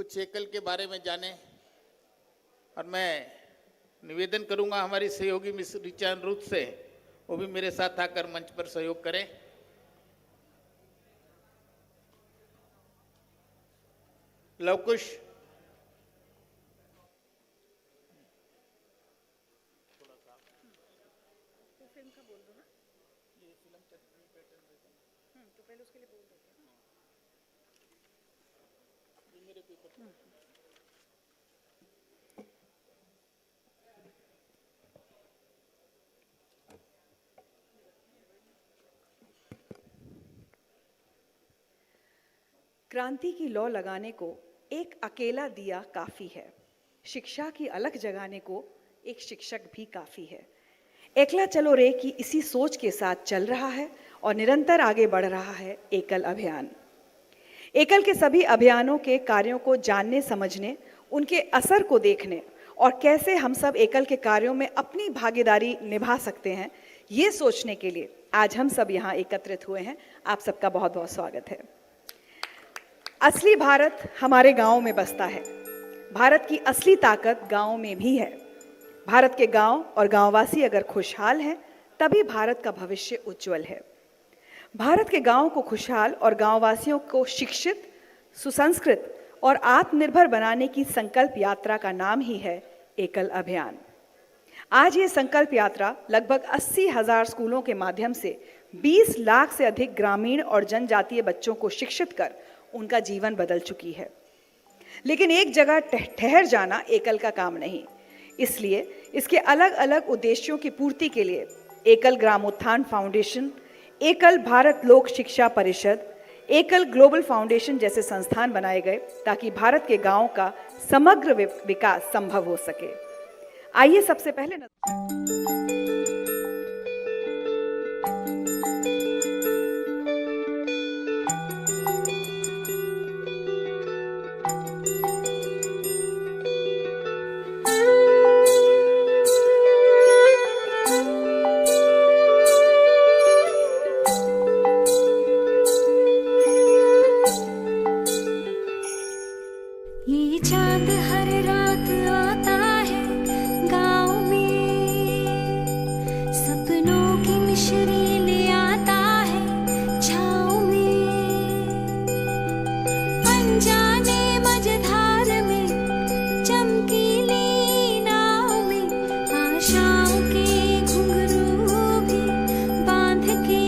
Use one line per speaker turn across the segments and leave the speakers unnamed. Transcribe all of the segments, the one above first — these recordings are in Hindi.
कुछ एकल के बारे में जाने। और मैं निवेदन करूंगा हमारी सहयोगी मिस ऋचा रुथ से, वो भी मेरे साथ आकर मंच पर सहयोग करें। लवकुश,
क्रांति की लौ लगाने को एक अकेला दिया काफी है, शिक्षा की अलख जगाने को एक शिक्षक भी काफी है। एकला चलो रे की इसी सोच के साथ चल रहा है और निरंतर आगे बढ़ रहा है एकल अभियान। एकल के सभी अभियानों के कार्यों को जानने समझने, उनके असर को देखने और कैसे हम सब एकल के कार्यों में अपनी भागीदारी निभा सकते हैं, ये सोचने के लिए आज हम सब यहाँ एकत्रित हुए हैं। आप सबका बहुत बहुत स्वागत है। असली भारत हमारे गांव में बसता है। भारत की असली ताकत गांव में भी है। भारत के गांव और गांववासी अगर खुशहाल हैं, तभी भारत का भविष्य उज्जवल है। भारत के गांव को खुशहाल और गांववासियों को शिक्षित, सुसंस्कृत और आत्मनिर्भर बनाने की संकल्प यात्रा का नाम ही है एकल अभियान। आज ये संकल्प यात्रा लगभग 80,000 स्कूलों के माध्यम से 20 लाख से अधिक ग्रामीण और जनजातीय बच्चों को शिक्षित कर उनका जीवन बदल चुकी है। लेकिन एक जगह ठहर जाना एकल का काम नहीं, इसलिए इसके अलग अलग उद्देश्यों की पूर्ति के लिए एकल ग्रामोत्थान फाउंडेशन, एकल भारत लोक शिक्षा परिषद, एकल ग्लोबल फाउंडेशन जैसे संस्थान बनाए गए ताकि भारत के गांवों का समग्र विकास संभव हो सके। आइए सबसे पहले
ये चांद हर रात आता है गाँव में, सपनों की मिशरी ले आता है छाँव में। अनजाने मझधार में, चमकीली नाव में, आशाओं के घुंघरू भी बांध के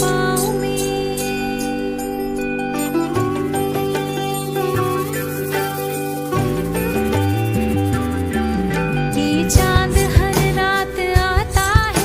पाँव में। ये चांद हर रात आता है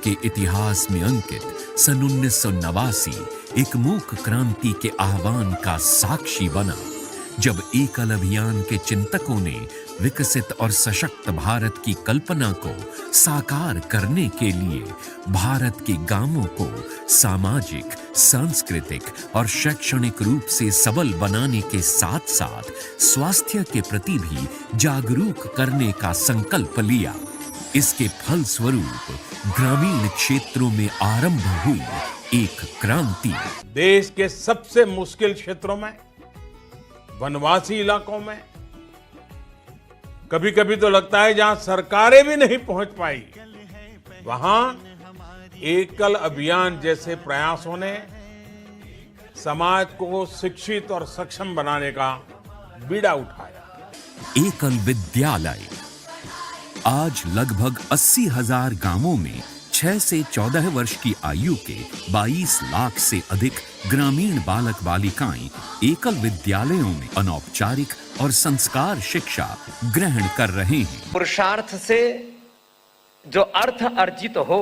के इतिहास में अंकित सन 1989 एक मूक क्रांति के आह्वान का साक्षी बना, जब एकल अभियान के चिंतकों ने विकसित और सशक्त भारत की कल्पना को साकार करने के लिए भारत के गांवों को सामाजिक, सांस्कृतिक और शैक्षणिक रूप से सबल बनाने के साथ साथ स्वास्थ्य के प्रति भी जागरूक करने का संकल्प लिया। इसके फलस्वरूप ग्रामीण क्षेत्रों में आरंभ हुई एक क्रांति।
देश के सबसे मुश्किल क्षेत्रों में, वनवासी इलाकों में, कभी कभी तो लगता है जहां सरकारें भी नहीं पहुंच पाई, वहां एकल अभियान जैसे प्रयासों ने समाज को शिक्षित और सक्षम बनाने का बीड़ा उठाया।
एकल विद्यालय आज लगभग 80,000 गांवों में 6 से 14 वर्ष की आयु के 22 लाख से अधिक ग्रामीण बालक बालिकाएं एकल विद्यालयों में अनौपचारिक और संस्कार शिक्षा ग्रहण कर रहे हैं।
पुरुषार्थ से जो अर्थ अर्जित हो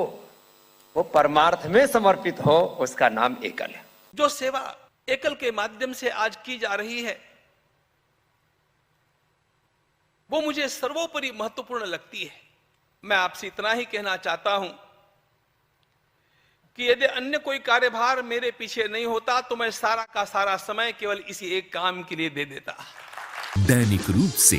वो परमार्थ में समर्पित हो, उसका नाम एकल है।
जो सेवा एकल के माध्यम से आज की जा रही है वो मुझे सर्वोपरि महत्वपूर्ण लगती है। मैं आपसे इतना ही कहना चाहता हूं कि यदि अन्य कोई कार्यभार मेरे पीछे नहीं होता तो मैं सारा का सारा समय केवल इसी एक काम के लिए दे देता।
दैनिक रूप से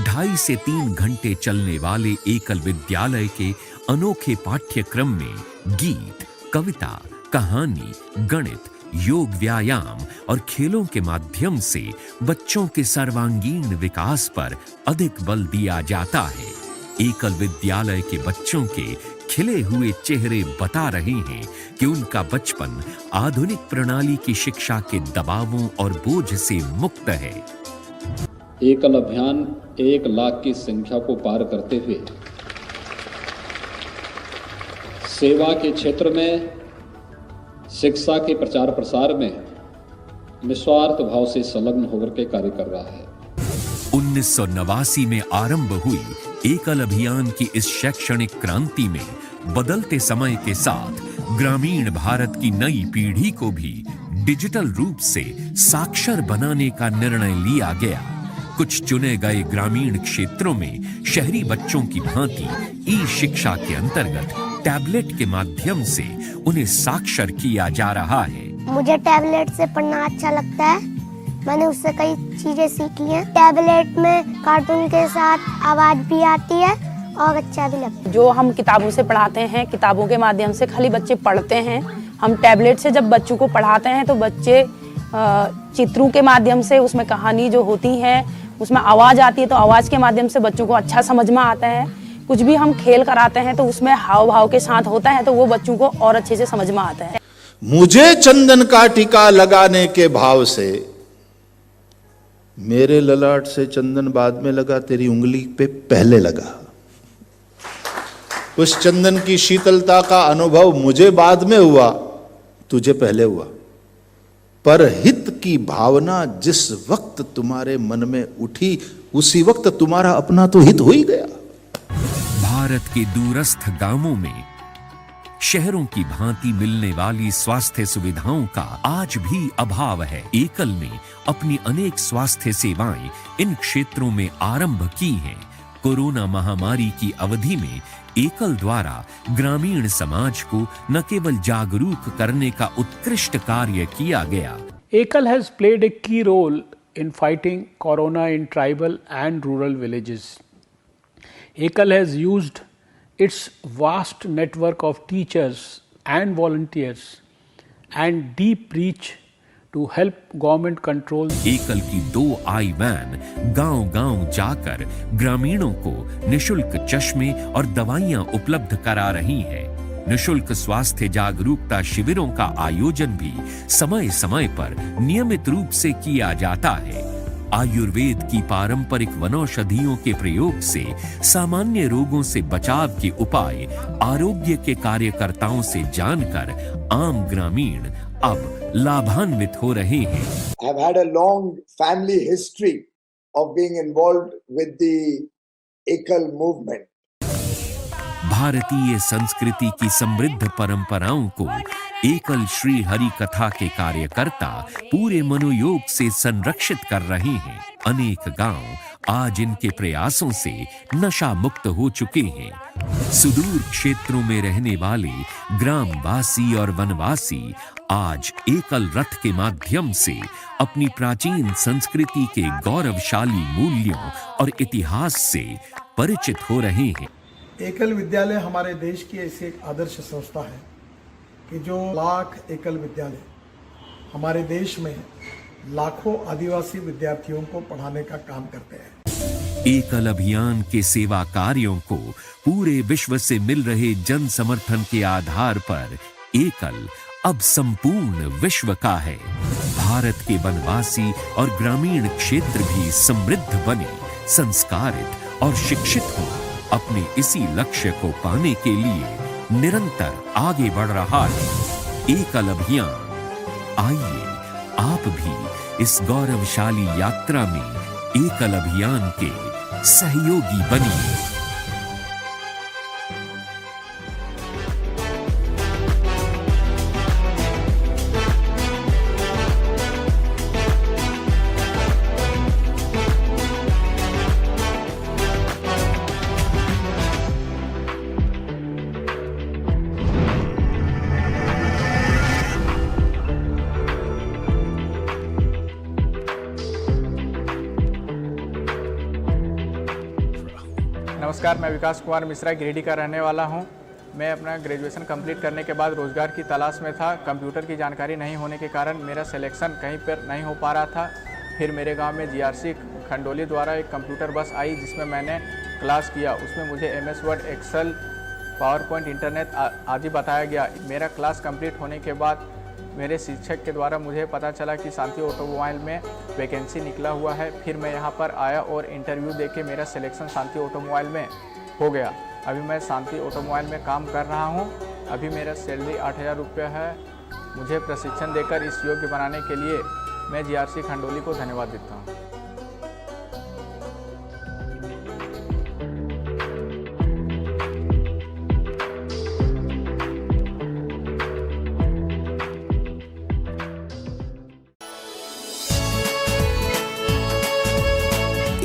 2.5 से 3 घंटे चलने वाले एकल विद्यालय के अनोखे पाठ्यक्रम में गीत, कविता, कहानी, गणित, योग, व्यायाम और खेलों के माध्यम से बच्चों के सर्वांगीण विकास पर अधिक बल दिया जाता है। एकल विद्यालय के बच्चों के खिले हुए चेहरे बता रहे हैं कि उनका बचपन आधुनिक प्रणाली की शिक्षा के दबावों और बोझ से मुक्त है।
एकल अभियान 1 लाख की संख्या को पार करते हुए सेवा के क्षेत्र में, शिक्षा के प्रचार प्रसार में निस्वार्थ भाव से संलग्न होकर के कार्य कर रहा है।
1989 में आरंभ हुई एकल अभियान की इस शैक्षणिक क्रांति में बदलते समय के साथ ग्रामीण भारत की नई पीढ़ी को भी डिजिटल रूप से साक्षर बनाने का निर्णय लिया गया। कुछ चुने गए ग्रामीण क्षेत्रों में शहरी बच्चों की भांति ई शिक्षा के अंतर्गत टैबलेट के माध्यम से उन्हें साक्षर किया जा रहा है।
मुझे टैबलेट से पढ़ना अच्छा लगता है। मैंने उससे कई चीजें सीखी हैं। टैबलेट में कार्टून के साथ आवाज भी आती है और अच्छा भी लगता है।
जो हम किताबों से पढ़ाते हैं, किताबों के माध्यम से खाली बच्चे पढ़ते हैं। हम टैबलेट से जब बच्चों को पढ़ाते हैं तो बच्चे चित्रों के माध्यम से, उसमें कहानी जो होती है उसमें आवाज आती है तो आवाज के माध्यम से बच्चों को अच्छा समझ में आता है। कुछ भी हम खेल कराते हैं तो उसमें हाव भाव के साथ होता है तो वो बच्चों को और अच्छे से समझ में आता है।
मुझे चंदन का टीका लगाने के भाव से मेरे ललाट से चंदन बाद में लगा, तेरी उंगली पे पहले लगा। उस चंदन की शीतलता का अनुभव मुझे बाद में हुआ, तुझे पहले हुआ। पर हित की भावना जिस वक्त तुम्हारे मन में उठी उसी वक्त तुम्हारा अपना तो हित हो ही गया।
भारत के दूरस्थ गांवों में शहरों की भांति मिलने वाली स्वास्थ्य सुविधाओं का आज भी अभाव है। एकल ने अपनी अनेक स्वास्थ्य सेवाएं इन क्षेत्रों में आरंभ की हैं। कोरोना महामारी की अवधि में एकल द्वारा ग्रामीण समाज को न केवल जागरूक करने का उत्कृष्ट कार्य किया गया।
एकल has played a key role in fighting corona in tribal and rural villages. Ekal has used its vast network of teachers and volunteers and deep reach to help government control.
एकल की 2 आई वैन गांव-गांव जाकर ग्रामीणों को निशुल्क चश्मे और दवाइयां उपलब्ध करा रही है। निशुल्क स्वास्थ्य जागरूकता शिविरों का आयोजन भी समय-समय पर नियमित रूप से किया जाता है। आयुर्वेद की पारंपरिक वनौषधियों के प्रयोग से सामान्य रोगों से बचाव के उपाय आरोग्य के कार्यकर्ताओं से जानकर आम ग्रामीण अब लाभान्वित हो रहे हैं।
I have had a long family history of being involved with the Ekal movement.
भारतीय संस्कृति की समृद्ध परंपराओं को एकल श्री हरि कथा के कार्यकर्ता पूरे मनोयोग से संरक्षित कर रहे हैं। अनेक गांव आज इनके प्रयासों से नशा मुक्त हो चुके हैं। सुदूर क्षेत्रों में रहने वाले ग्रामवासी और वनवासी आज एकल रथ के माध्यम से अपनी प्राचीन संस्कृति के गौरवशाली मूल्यों और इतिहास से परिचित हो रहे हैं।
एकल विद्यालय हमारे देश की ऐसी एक आदर्श संस्था है कि जो लाख एकल विद्यालय हमारे देश में लाखों आदिवासी विद्यार्थियों को पढ़ाने का काम करते हैं।
एकल अभियान के सेवा कार्यों को पूरे विश्व से मिल रहे जन समर्थन के आधार पर एकल अब संपूर्ण विश्व का है। भारत के वनवासी और ग्रामीण क्षेत्र भी समृद्ध बने, संस्कारित और शिक्षित हो। अपने इसी लक्ष्य को पाने के लिए निरंतर आगे बढ़ रहा है एकल अभियान। आइए आप भी इस गौरवशाली यात्रा में एकल अभियान के सहयोगी बनिए।
नमस्कार, मैं विकास कुमार मिश्रा गिरिडीह का रहने वाला हूं। मैं अपना ग्रेजुएशन कंप्लीट करने के बाद रोज़गार की तलाश में था। कंप्यूटर की जानकारी नहीं होने के कारण मेरा सिलेक्शन कहीं पर नहीं हो पा रहा था। फिर मेरे गांव में जीआरसी खंडोली द्वारा एक कंप्यूटर बस आई जिसमें मैंने क्लास किया। उसमें मुझे MS Word, Excel, PowerPoint, internet आदि बताया गया। मेरा क्लास कंप्लीट होने के बाद मेरे शिक्षक के द्वारा मुझे पता चला कि शांति ऑटोमोबाइल में वैकेंसी निकला हुआ है। फिर मैं यहाँ पर आया और इंटरव्यू देके मेरा सिलेक्शन शांति ऑटोमोबाइल में हो गया। अभी मैं शांति ऑटोमोबाइल में काम कर रहा हूँ। अभी मेरा सैलरी 8,000 रुपये है। मुझे प्रशिक्षण देकर इस योग्य बनाने के लिए मैं जीआरसी खंडोली को धन्यवाद देता हूँ।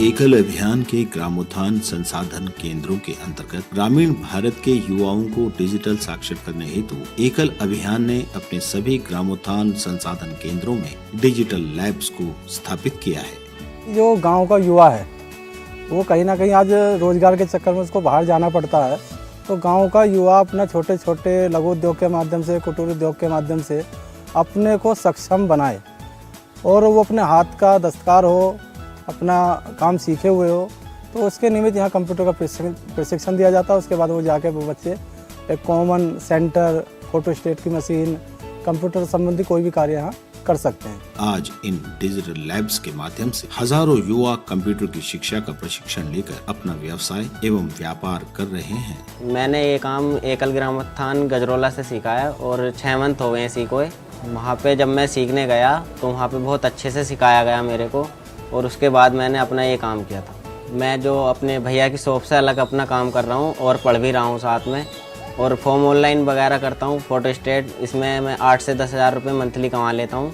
एकल अभियान के ग्रामोत्थान संसाधन केंद्रों के अंतर्गत ग्रामीण भारत के युवाओं को डिजिटल साक्षर करने हेतु एकल अभियान ने अपने सभी ग्रामोत्थान संसाधन केंद्रों में डिजिटल लैब्स को स्थापित किया है।
जो गांव का युवा है वो कहीं ना कहीं आज रोजगार के चक्कर में उसको बाहर जाना पड़ता है, तो गाँव का युवा अपने छोटे छोटे लघु उद्योग के माध्यम से, कुटीर उद्योग के माध्यम से अपने को सक्षम बनाए और वो अपने हाथ का दस्तकार हो, अपना काम सीखे हुए हो, तो उसके निमित्त यहाँ कंप्यूटर का प्रशिक्षण दिया जाता है। उसके बाद वो जाके वो बच्चे एक कॉमन सेंटर, फोटोस्टेट की मशीन, कंप्यूटर संबंधी कोई भी कार्य यहाँ कर सकते हैं।
आज इन डिजिटल लैब्स के माध्यम से हजारों युवा कंप्यूटर की शिक्षा का प्रशिक्षण लेकर अपना व्यवसाय एवं व्यापार कर रहे हैं।
मैंने ये काम एकल ग्रामोत्थान गजरोला से सीखा है और 6 मंथ हो गए हैं सीखे हुए। वहाँ पे जब मैं सीखने गया तो वहाँ पे बहुत अच्छे से सिखाया गया मेरे को, और उसके बाद मैंने अपना ये काम किया था। मैं जो अपने भैया की शॉप से अलग अपना काम कर रहा हूँ और पढ़ भी रहा हूँ साथ में, और फॉर्म ऑनलाइन वगैरह करता हूँ, फोटोस्टेट, इसमें मैं 8 से 10,000 रुपये मंथली कमा लेता हूँ।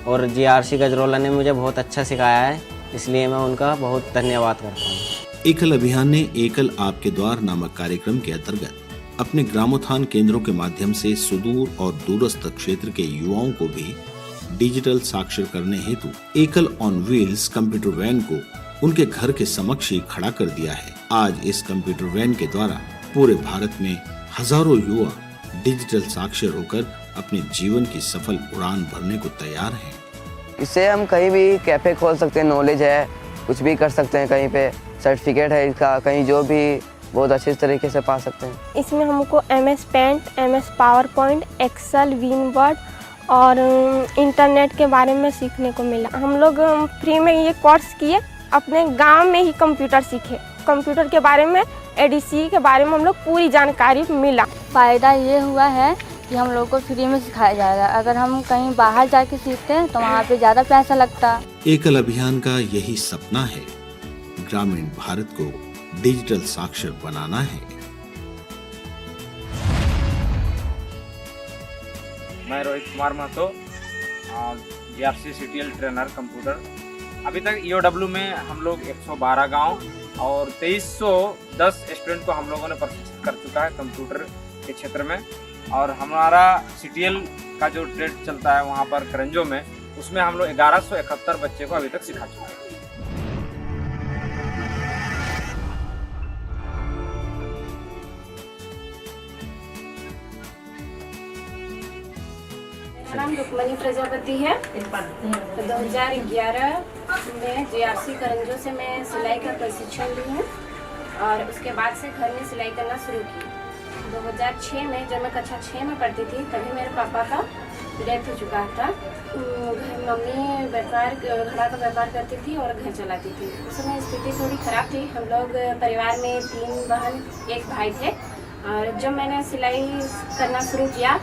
और जीआरसी गजरोला ने मुझे बहुत अच्छा सिखाया है, इसलिए मैं उनका बहुत धन्यवाद करता हूँ।
एकल अभियान ने एकल आपके द्वार नामक कार्यक्रम के अंतर्गत अपने ग्रामोत्थान केंद्रों के माध्यम से सुदूर और दूरस्थ क्षेत्र के युवाओं को भी डिजिटल साक्षर करने हेतु एकल ऑन व्हील्स कंप्यूटर वैन को उनके घर के समक्ष ही खड़ा कर दिया है। आज इस कंप्यूटर वैन के द्वारा पूरे भारत में हजारों युवा डिजिटल साक्षर होकर अपने जीवन की सफल उड़ान भरने को तैयार हैं।
इससे हम कहीं भी कैफे खोल सकते हैं, नॉलेज है, कुछ भी कर सकते हैं, कहीं पे सर्टिफिकेट है इसका, कहीं जो भी बहुत अच्छे तरीके से पा सकते हैं।
इसमें हमको MS Paint, MS PowerPoint, Excel, Win Word और इंटरनेट के बारे में सीखने को मिला। हम लोग फ्री में ये कोर्स किए, अपने गांव में ही कंप्यूटर सीखे। कंप्यूटर के बारे में, ADC के बारे में हम लोग पूरी जानकारी मिला।
फ़ायदा ये हुआ है कि हम लोग को फ्री में सिखाया जाएगा। अगर हम कहीं बाहर जाके सीखते हैं तो वहाँ पे ज़्यादा पैसा लगता।
एकल अभियान का यही सपना है, ग्रामीण भारत को डिजिटल साक्षर बनाना है।
Amit Kumar Mahato, GRC CTL trainer computer. अभी तक EOW में हम लोग 112 गांव और 2310 स्टूडेंट को हम लोगों ने प्रशिक्षित कर चुका है कंप्यूटर के क्षेत्र में। और हमारा CTL का जो ट्रेड चलता है वहाँ पर करंजो में, उसमें हम लोग 1171 बच्चे को अभी तक सिखा चुके हैं।
मेरा नाम रुक्मणी प्रजापति है। 2011 में GRC करंजो से मैं सिलाई का प्रशिक्षण ली हूँ और उसके बाद से घर में सिलाई करना शुरू की। 2006 में जब मैं कक्षा 6 में पढ़ती थी तभी मेरे पापा का डेथ हो चुका था। मम्मी व्यापार घड़ा का व्यापार करती थी और घर चलाती थी। उस समय स्थिति थोड़ी ख़राब थी। हम लोग परिवार में 3 बहन 1 भाई थे। और जब मैंने सिलाई करना शुरू किया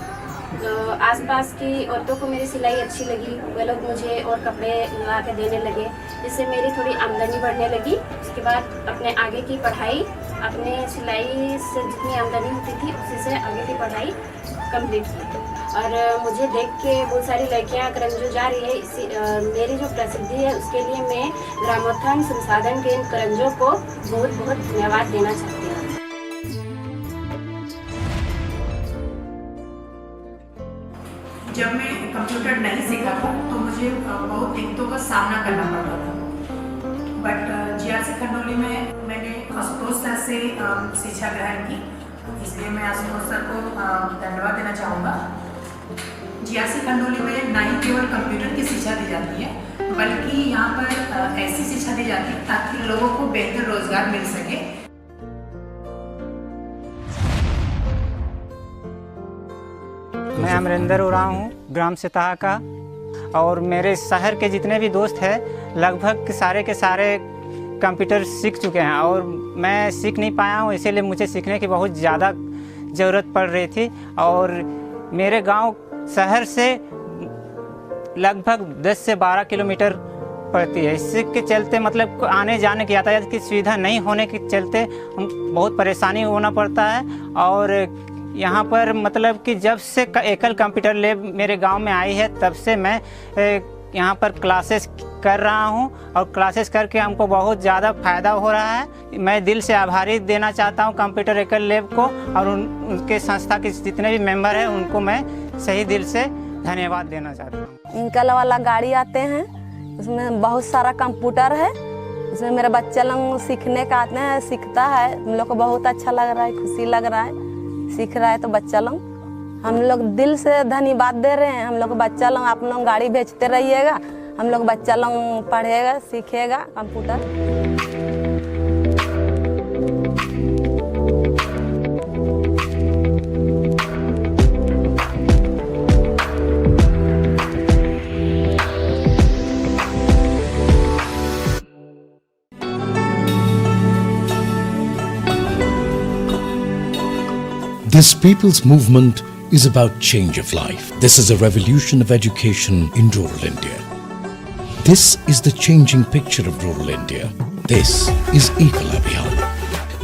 तो आसपास की औरतों को मेरी सिलाई अच्छी लगी। वे लोग मुझे और कपड़े ला के देने लगे, जिससे मेरी थोड़ी आमदनी बढ़ने लगी। उसके बाद अपने आगे की पढ़ाई, अपने सिलाई से जितनी आमदनी होती थी उसी से आगे की पढ़ाई कंप्लीट की। और मुझे देख के बहुत सारी लड़कियां करंजो जा रही है। मेरी जो प्रसिद्धि है उसके लिए मैं ग्रामोत्थान संसाधन केंद्र करंजो को बहुत बहुत धन्यवाद देना चाहती हूँ।
जब मैं कंप्यूटर नहीं सीखा था तो मुझे बहुत दिक्कतों का सामना करना पड़ता था। बट GRC खंडोली में मैंने आशुतोष सर से शिक्षा ग्रहण की, इसलिए मैं आशुतोष सर को धन्यवाद देना चाहूँगा। GRC खंडोली में न ही केवल कंप्यूटर की शिक्षा दी जाती है, बल्कि यहाँ पर ऐसी शिक्षा दी जाती है ताकि लोगों को बेहतर रोजगार मिल सके।
मैं अमरिंदर उरांव हूँ, ग्राम सिताहा का। और मेरे शहर के जितने भी दोस्त हैं लगभग सारे के सारे कंप्यूटर सीख चुके हैं और मैं सीख नहीं पाया हूँ, इसीलिए मुझे सीखने की बहुत ज़्यादा ज़रूरत पड़ रही थी। और मेरे गांव शहर से लगभग 10 से 12 किलोमीटर पड़ती है। इसके चलते मतलब आने जाने की यातायात की सुविधा नहीं होने के चलते हम बहुत परेशानी होना पड़ता है। और यहाँ पर मतलब कि जब से एकल कंप्यूटर लैब मेरे गांव में आई है तब से मैं यहाँ पर क्लासेस कर रहा हूँ और क्लासेस करके हमको बहुत ज़्यादा फ़ायदा हो रहा है। मैं दिल से आभारी देना चाहता हूँ कंप्यूटर एकल लैब को और उनके संस्था के जितने भी मेंबर हैं उनको मैं सही दिल से धन्यवाद देना चाहता हूँ।
इंकल वाला गाड़ी आते हैं, उसमें बहुत सारा कंप्यूटर है, उसमें मेरा बच्चा लोग सीखने का आते हैं, सीखता है। हम लोग को बहुत अच्छा लग रहा है, खुशी लग रहा है, सीख रहा है तो बच्चा लोग। हम लोग दिल से धन्यवाद दे रहे हैं। हम लोग बच्चा लोग आप लोग गाड़ी भेजते रहिएगा, हम लोग बच्चा लोग पढ़ेगा सीखेगा computer.
This people's movement is about change of life. This is a revolution of education in rural India. This is the changing picture of rural India. This is Ekal Abhiyan.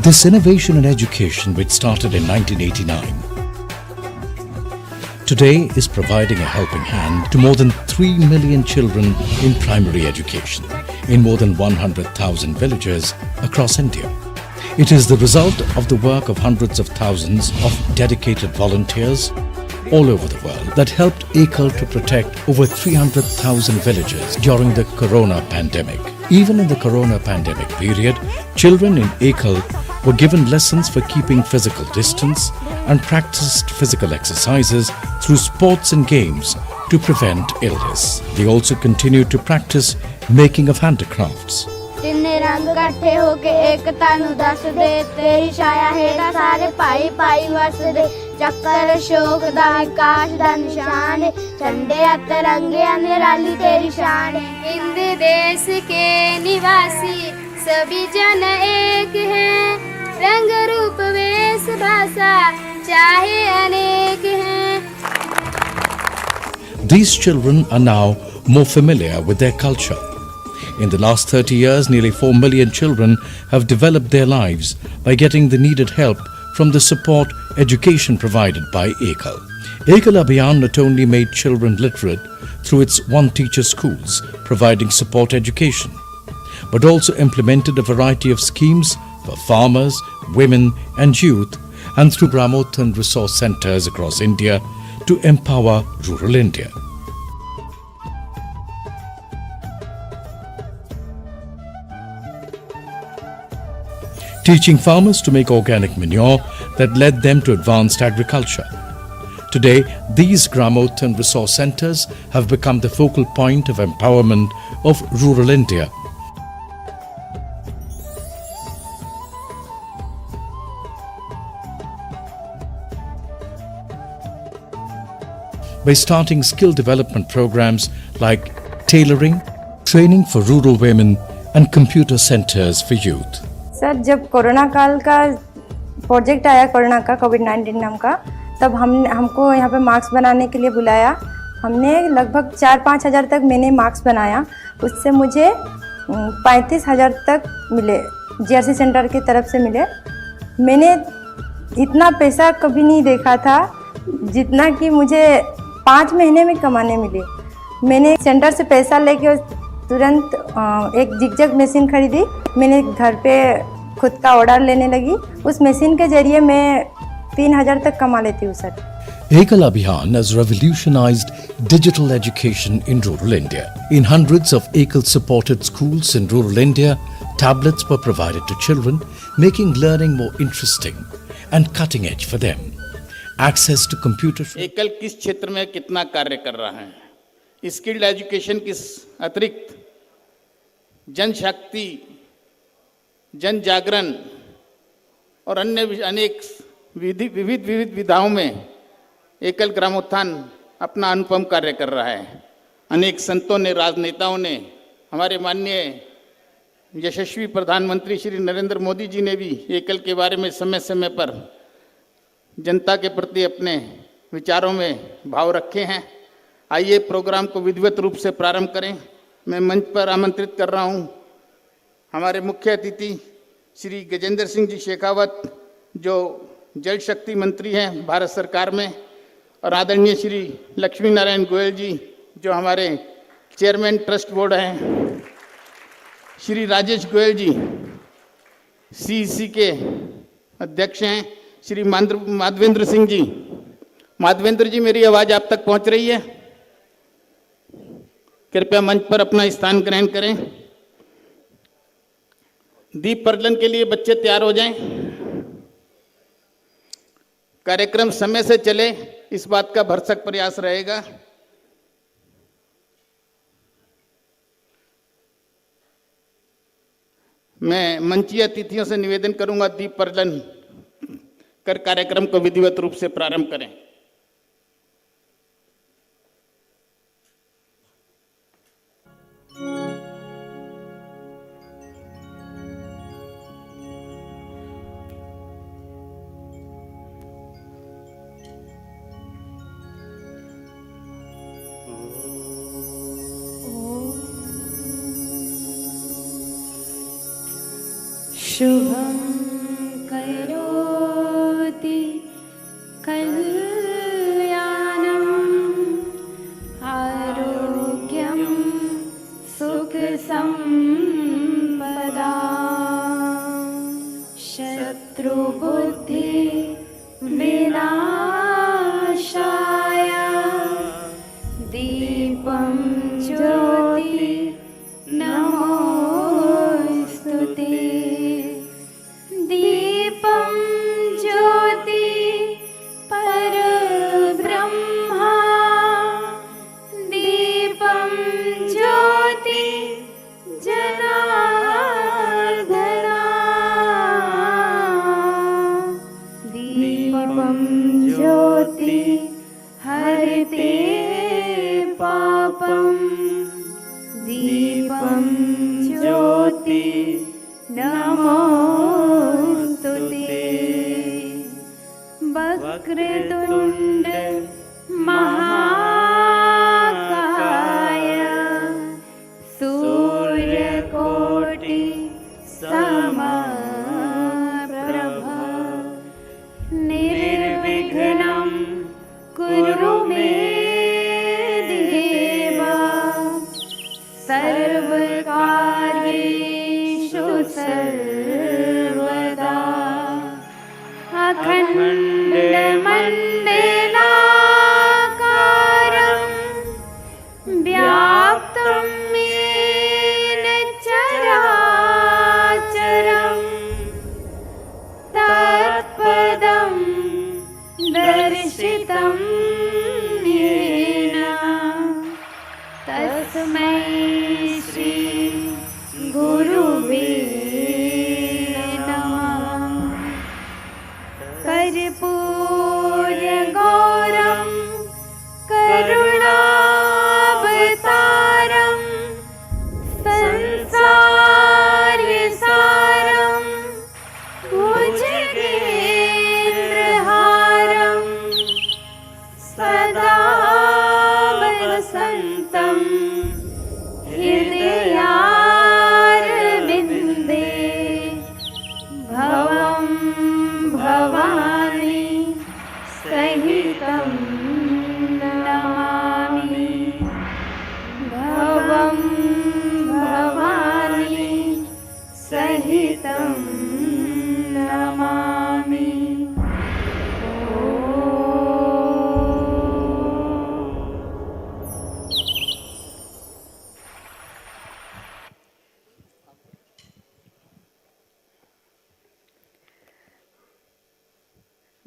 This innovation in education, which started in 1989, today is providing a helping hand to more than 3 million children in primary education in more than 100,000 villages across India. It is the result of the work of hundreds of thousands of dedicated volunteers all over the world that helped Ekal to protect over 300,000 villages during the Corona pandemic. Even in the Corona pandemic period, children in Ekal were given lessons for keeping physical distance and practiced physical exercises through sports and games to prevent illness. They also continued to practice making of handicrafts.
तिन्ने रंग इकट्ठे होके एकता नु दस दे, तेरी छाया हेठा सारे भाई भाई वस दे। चक्कर अशोक दा विकास दा निशान, झंडे तिरंगे निराली तेरी शान।
हिंद देश के निवासी सभी जन एक हैं, रंग रूप वेश भाषा चाहे अनेक हैं।
These children are now more familiar with their culture. In the last 30 years, nearly 4 million children have developed their lives by getting the needed help from the support education provided by Ekal. Ekal Abhiyan not only made children literate through its one teacher schools providing support education, but also implemented a variety of schemes for farmers, women and youth, and through Gramothan resource centers across India to empower rural India. Teaching farmers to make organic manure that led them to advanced agriculture. Today, these Gramothan resource centers have become the focal point of empowerment of rural India. By starting skill development programs like tailoring, training for rural women and computer centers for youth.
Sir, जब कोरोना काल का प्रोजेक्ट आया, कोरोना का कोविड-19 नाम का, तब हमको यहाँ पे मास्क बनाने के लिए बुलाया। हमने लगभग 4-5 हज़ार तक मैंने मास्क बनाया। उससे मुझे 35,000 तक मिले, जीआरसी सेंटर की तरफ से मिले। मैंने इतना पैसा कभी नहीं देखा था जितना कि मुझे 5 महीने में कमाने मिले। मैंने सेंटर से पैसा लेके तुरंत एक जिगजैग मशीन खरीदी। मैंने घर पे खुद का ऑर्डर लेने लगी। उस मशीन के जरिए मैं 3,000 तक कमा लेती हूँ sir.
Ekal Abhiyan has revolutionized digital education in rural India. In hundreds of Ekal-supported schools in rural India, tablets were provided to children, making learning more interesting and cutting edge for them. Access to computer.
एकल किस क्षेत्र में कितना कार्य कर रहा है, स्किल्ड एजुकेशन के अतिरिक्त जनशक्ति, जन जागरण और अन्य अनेक विविध विधाओं में एकल ग्रामोत्थान अपना अनुपम कार्य कर रहा है। अनेक संतों ने, राजनेताओं ने, हमारे माननीय यशस्वी प्रधानमंत्री श्री नरेंद्र मोदी जी ने भी एकल के बारे में समय समय पर जनता के प्रति अपने विचारों में भाव रखे हैं। आइए प्रोग्राम को विधिवत रूप से प्रारंभ करें। मैं मंच पर आमंत्रित कर रहा हूं हमारे मुख्य अतिथि श्री गजेंद्र सिंह जी शेखावत, जो जल शक्ति मंत्री हैं भारत सरकार में, और आदरणीय श्री लक्ष्मी नारायण गोयल जी, जो हमारे चेयरमैन ट्रस्ट बोर्ड हैं, श्री राजेश गोयल जी सीईसी के अध्यक्ष हैं, श्री माधवेंद्र सिंह जी। माधवेंद्र जी, मेरी आवाज़ आप तक पहुंच रही है? कृपया मंच पर अपना स्थान ग्रहण करें। दीप प्रज्वलन के लिए बच्चे तैयार हो जाएं। कार्यक्रम समय से चले, इस बात का भरसक प्रयास रहेगा। मैं मंचीय अतिथियों से निवेदन करूंगा, दीप प्रज्वलन कर कार्यक्रम को विधिवत रूप से प्रारंभ करें।
शुभं करोति कल्याणं आरोग्यं सुखसंपदा शत्रुबुद्धि विनाशाय दीपं ज्योति नमोस्तुते। दीपं ज्योति परब्रह्मा दीपं ज्योति जनार्दना दीपं ज्योति हरते पापं दीपं ज्योति नमोस्तुते। वक्रतुंड महाकाय सूर्यकोटि समप्रभ निर्विघ्नं कुरु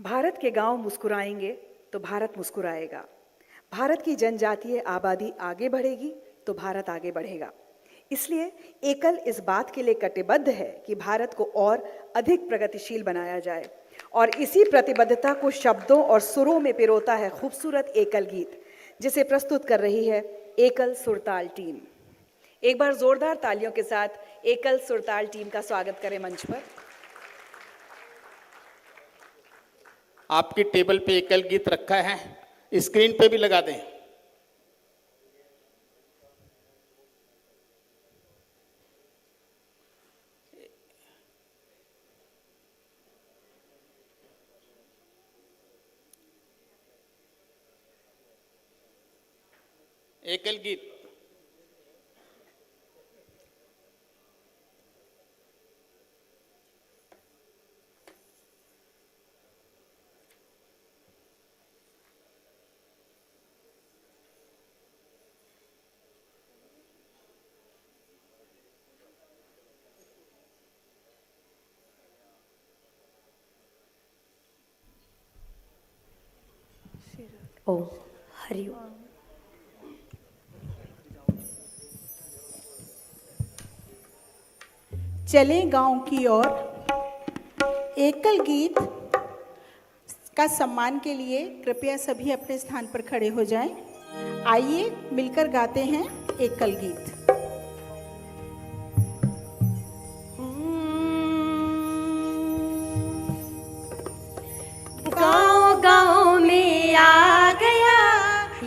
भारत के गांव मुस्कुराएंगे तो भारत मुस्कुराएगा। भारत की जनजातीय आबादी आगे बढ़ेगी तो भारत आगे बढ़ेगा। इसलिए एकल इस बात के लिए कटिबद्ध है कि भारत को और अधिक प्रगतिशील बनाया जाए और इसी प्रतिबद्धता को शब्दों और सुरों में पिरोता है खूबसूरत एकल गीत, जिसे प्रस्तुत कर रही है एकल सुरताल टीम। एक बार जोरदार तालियों के साथ एकल सुरताल टीम का स्वागत करें मंच पर।
आपकी टेबल पे एकल गीत रखा है, स्क्रीन पे भी लगा दें। एकल गीत
ओ हरिओम।
चले गांव की ओर एकल गीत का सम्मान के लिए कृपया सभी अपने स्थान पर खड़े हो जाएं। आइए मिलकर गाते हैं एकल गीत।
गाँव गाँव में आ गया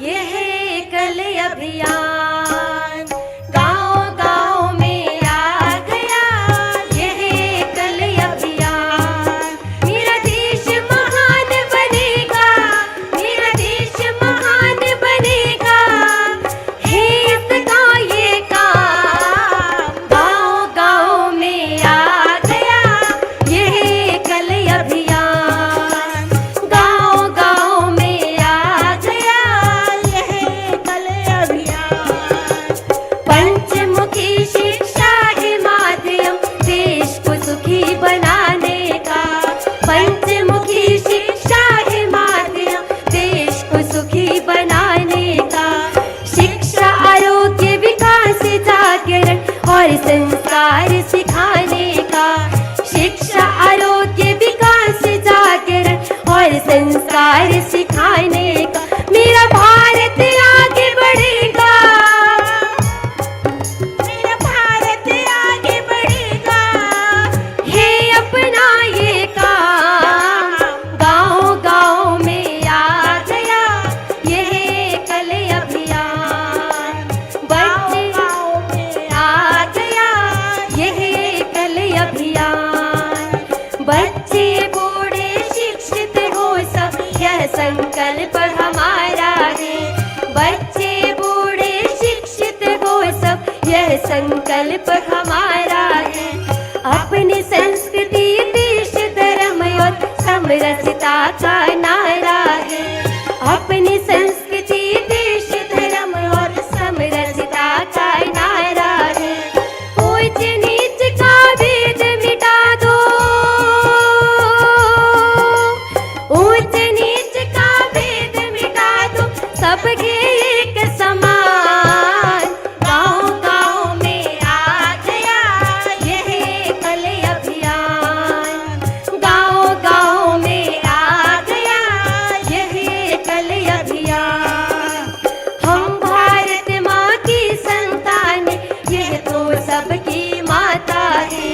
यह एकल अभियान, गाँव गाँव में आ गया यह एकल अभियान। मेरा देश महान बनेगा, मेरा देश महान बनेगा, है इसका ये काम। गाँव गाँव में आ गया यह एकल अभियान, गाँव गाँव में आ गया यह एकल अभियान। पंचमुखी शिक्षा है माध्यम देश को सुखी बनाने का, पंचमुखी शिक्षा है माध्यम देश को सुखी बनाने का। शिक्षा आरोग्य विकास जागरण और संस्कार सिखाने का, शिक्षा आरोग्य विकास जागरण और संस्कार सिखाने का। मेरा भारत आगे बढ़ेगा, मेरा भारत आगे बढ़ेगा, है अपना ये काम। गाँव गाँव में आ गया यह एकल अभियान, बच्चे गाँव में आ गया यह एकल अभियान। बच्चे बूढ़े शिक्षित हो सब यह संकल्प हमारा है, बच्चे बूढ़े शिक्षित हो सब यह संकल्प हमारा है। अपनी संस्कृति देश धर्म और समरसता का नारा है, अपनी संस्कृति देश धर्म और समरसता का नारा है। ऊंच नीच का भेद मिटा दो, ऊंच नीच का भेद मिटा दो, सबके एक समान। गाँव गाँव में आ गया यह एकल अभियान, गाँव गाँव में आ गया यह एकल अभियान। हम भारत माँ की संतान, यह तो सबकी माता है।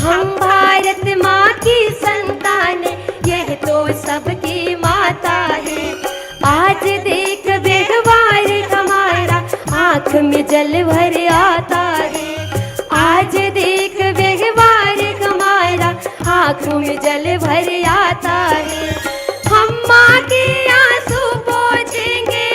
हम भारत माँ की संतान, यह तो सबकी माता है। आज देख व्यवहार हमारा आँख में जल भर आता है, आज देख व्यवहार हमारा आँख में जल भर आता है। हम माँ के आंसू पोंछेंगे,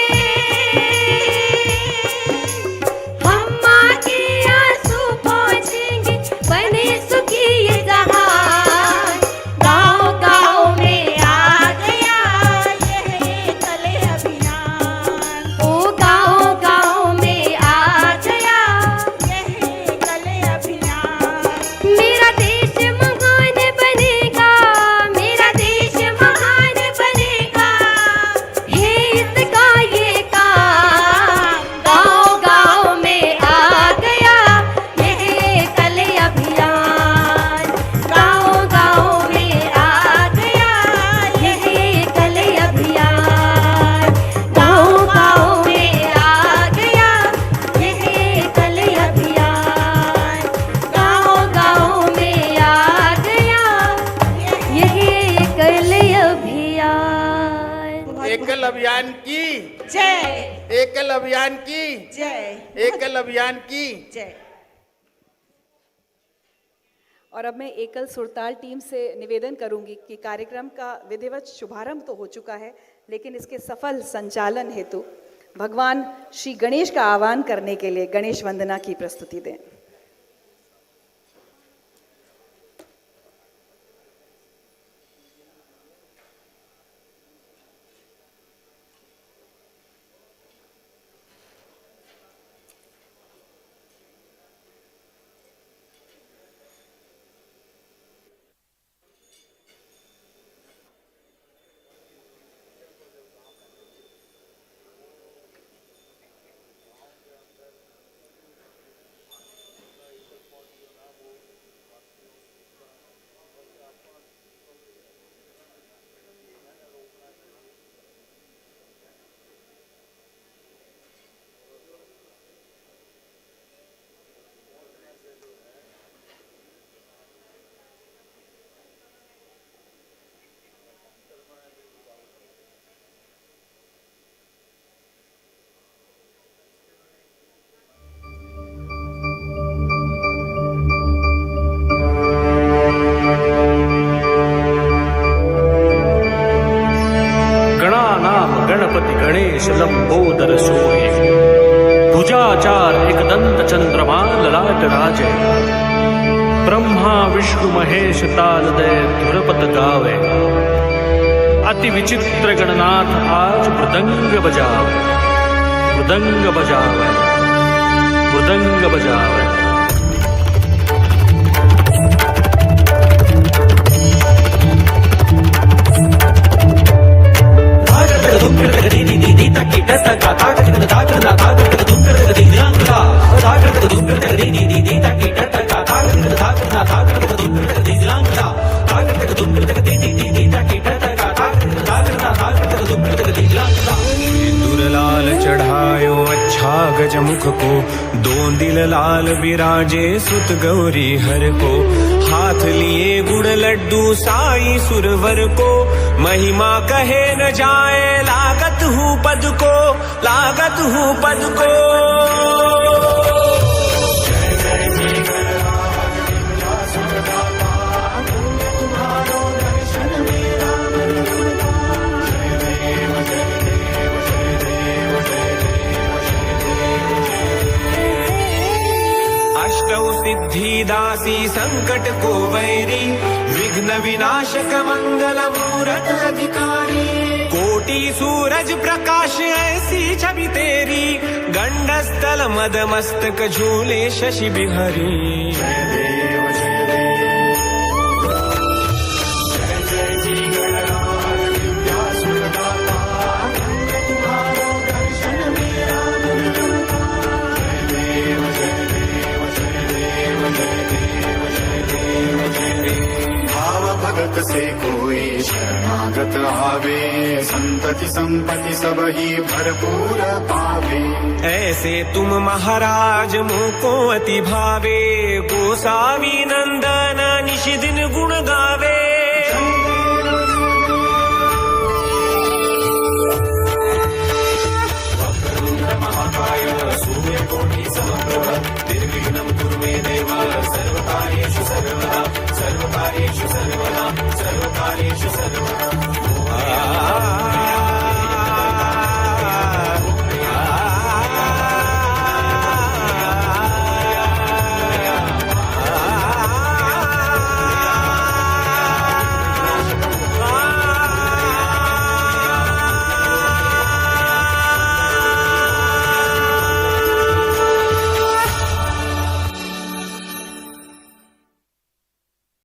हम माँ के आंसू पोंछेंगे, बने सुखी ये जहान। गाँव गाँव में आ गया यह एकल अभियान, ओ गाँव गाँव में आ गया यह एकल अभियान। मेरा देश महान बनेगा, मेरा देश महान
जय।
एकल अभियान की
जय।
एकल अभियान की
जय। और अब मैं एकल सुरताल टीम से निवेदन करूंगी कि कार्यक्रम का विधिवत शुभारंभ तो हो चुका है, लेकिन इसके सफल संचालन हेतु भगवान श्री गणेश का आह्वान करने के लिए गणेश वंदना की प्रस्तुति दें।
गणेश लंबोदर सोहे भुजाचार एकदंत चंद्रमा ललाट राजे ब्रह्मा विष्णु महेश तालदय धुरपत गावे अति विचित्र गणनाथ आज मृदंग बजावे मृदंग बजावे मृदंग बजावे।
दुर्लाल चढ़ायो अच्छा गजमुख को दो दिल लाल विराजे सुत गौरी हर को हाथ लिए गुड़ लड्डू साई सुरवर को महिमा कहे न जाए लागत हूँ पद को लागत हूँ पद को। सिद्धि दासी संकट को वैरी विघ्न विनाशक मंगल मूरत अधिकारी कोटि सूरज प्रकाश ऐसी छवि तेरी गंडस्थल मद मस्तक झूले शशि बिहारी।
भगत से कोई शरणागत आवे संतति संपत्ति सब ही भरपूर पावे
ऐसे तुम महाराज मुको अति भावे गोसावी नंदन निशि दिन गुण गावे